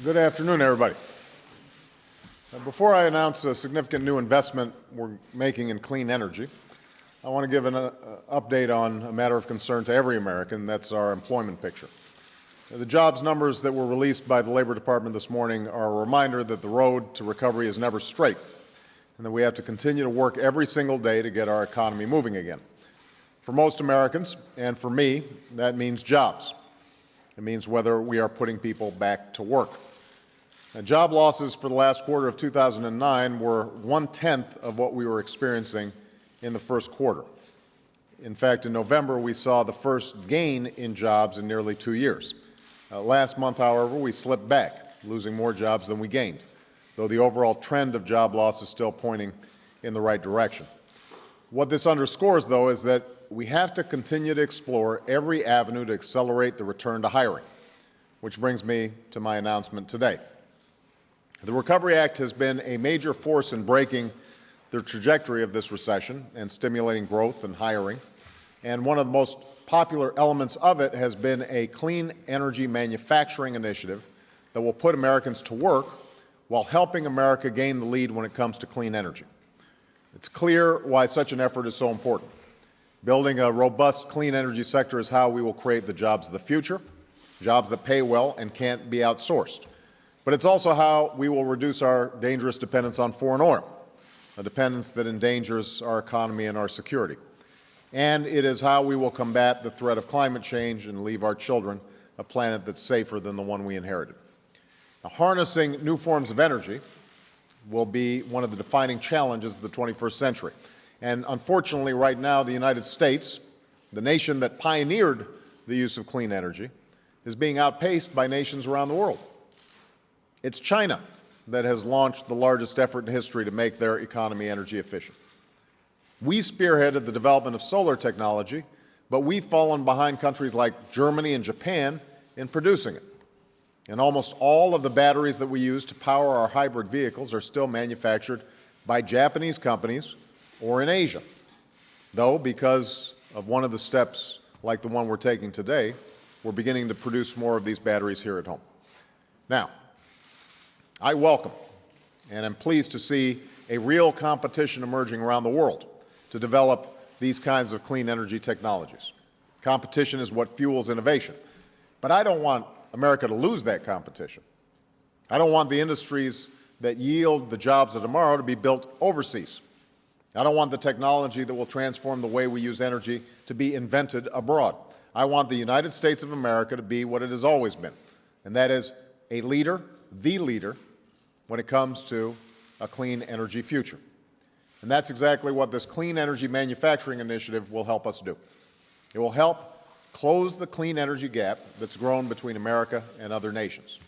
Good afternoon, everybody. Before I announce a significant new investment we're making in clean energy, I want to give an update on a matter of concern to every American. That's our employment picture. The jobs numbers that were released by the Labor Department this morning are a reminder that the road to recovery is never straight, and that we have to continue to work every single day to get our economy moving again. For most Americans, and for me, that means jobs. It means whether we are putting people back to work. Now, job losses for the last quarter of 2009 were 1/10 of what we were experiencing in the first quarter. In fact, in November, we saw the first gain in jobs in nearly 2 years. Last month, however, we slipped back, losing more jobs than we gained, though the overall trend of job loss is still pointing in the right direction. What this underscores, though, is that we have to continue to explore every avenue to accelerate the return to hiring, which brings me to my announcement today. The Recovery Act has been a major force in breaking the trajectory of this recession and stimulating growth and hiring, and one of the most popular elements of it has been a clean energy manufacturing initiative that will put Americans to work while helping America gain the lead when it comes to clean energy. It's clear why such an effort is so important. Building a robust clean energy sector is how we will create the jobs of the future, jobs that pay well and can't be outsourced. But it's also how we will reduce our dangerous dependence on foreign oil, a dependence that endangers our economy and our security. And it is how we will combat the threat of climate change and leave our children a planet that's safer than the one we inherited. Now, harnessing new forms of energy will be one of the defining challenges of the 21st century. And unfortunately, right now, the United States, the nation that pioneered the use of clean energy, is being outpaced by nations around the world. It's China that has launched the largest effort in history to make their economy energy efficient. We spearheaded the development of solar technology, but we've fallen behind countries like Germany and Japan in producing it. And almost all of the batteries that we use to power our hybrid vehicles are still manufactured by Japanese companies or in Asia. Though, because of one of the steps like the one we're taking today, we're beginning to produce more of these batteries here at home. Now, I welcome and am pleased to see a real competition emerging around the world to develop these kinds of clean energy technologies. Competition is what fuels innovation. But I don't want America to lose that competition. I don't want the industries that yield the jobs of tomorrow to be built overseas. I don't want the technology that will transform the way we use energy to be invented abroad. I want the United States of America to be what it has always been, and that is a leader, the leader, when it comes to a clean energy future. And that's exactly what this Clean Energy Manufacturing Initiative will help us do. It will help close the clean energy gap that's grown between America and other nations.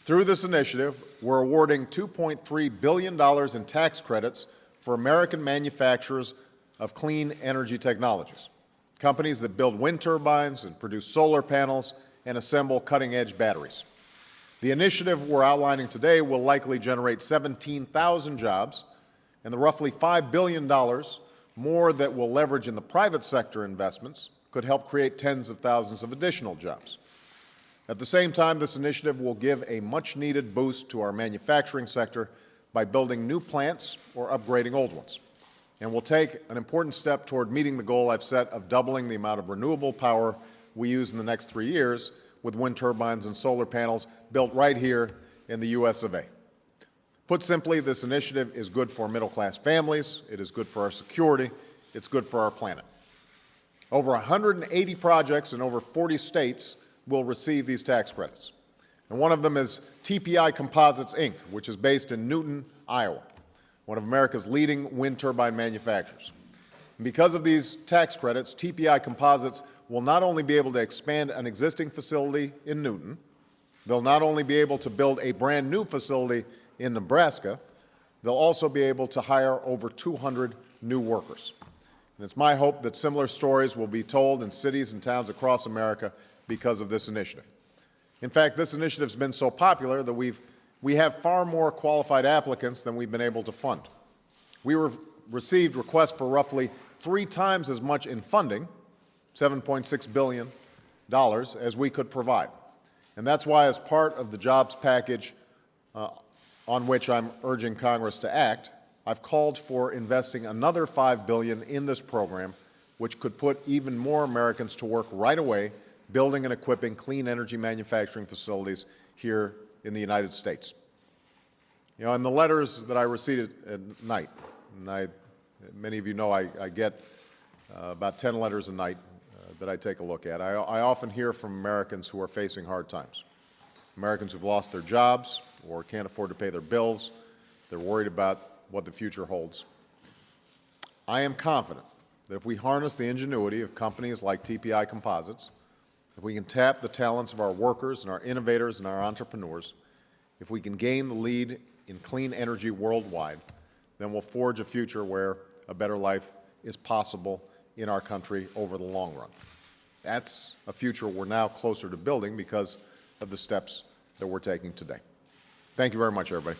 Through this initiative, we're awarding $2.3 billion in tax credits for American manufacturers of clean energy technologies, companies that build wind turbines and produce solar panels and assemble cutting-edge batteries. The initiative we're outlining today will likely generate 17,000 jobs, and the roughly $5 billion more that we'll leverage in the private sector investments could help create tens of thousands of additional jobs. At the same time, this initiative will give a much-needed boost to our manufacturing sector by building new plants or upgrading old ones. And we'll take an important step toward meeting the goal I've set of doubling the amount of renewable power we use in the next 3 years with wind turbines and solar panels built right here in the U.S. of A. Put simply, this initiative is good for middle-class families, it is good for our security, it's good for our planet. Over 180 projects in over 40 states will receive these tax credits. And one of them is TPI Composites, Inc., which is based in Newton, Iowa, one of America's leading wind turbine manufacturers. And because of these tax credits, TPI Composites will not only be able to expand an existing facility in Newton, they'll not only be able to build a brand new facility in Nebraska, they'll also be able to hire over 200 new workers. And it's my hope that similar stories will be told in cities and towns across America because of this initiative. In fact, this initiative has been so popular that we have far more qualified applicants than we've been able to fund. We received requests for roughly 3 times as much in funding, $7.6 billion, as we could provide. And that's why, as part of the jobs package on which I'm urging Congress to act, I've called for investing another $5 billion in this program, which could put even more Americans to work right away building and equipping clean energy manufacturing facilities here in the United States. You know, in the letters that I received at night, and many of you know I get about 10 letters a night that I take a look at, I often hear from Americans who are facing hard times. Americans who've lost their jobs or can't afford to pay their bills. They're worried about what the future holds. I am confident that if we harness the ingenuity of companies like TPI Composites, if we can tap the talents of our workers and our innovators and our entrepreneurs, if we can gain the lead in clean energy worldwide, then we'll forge a future where a better life is possible in our country over the long run. That's a future we're now closer to building because of the steps that we're taking today. Thank you very much, everybody.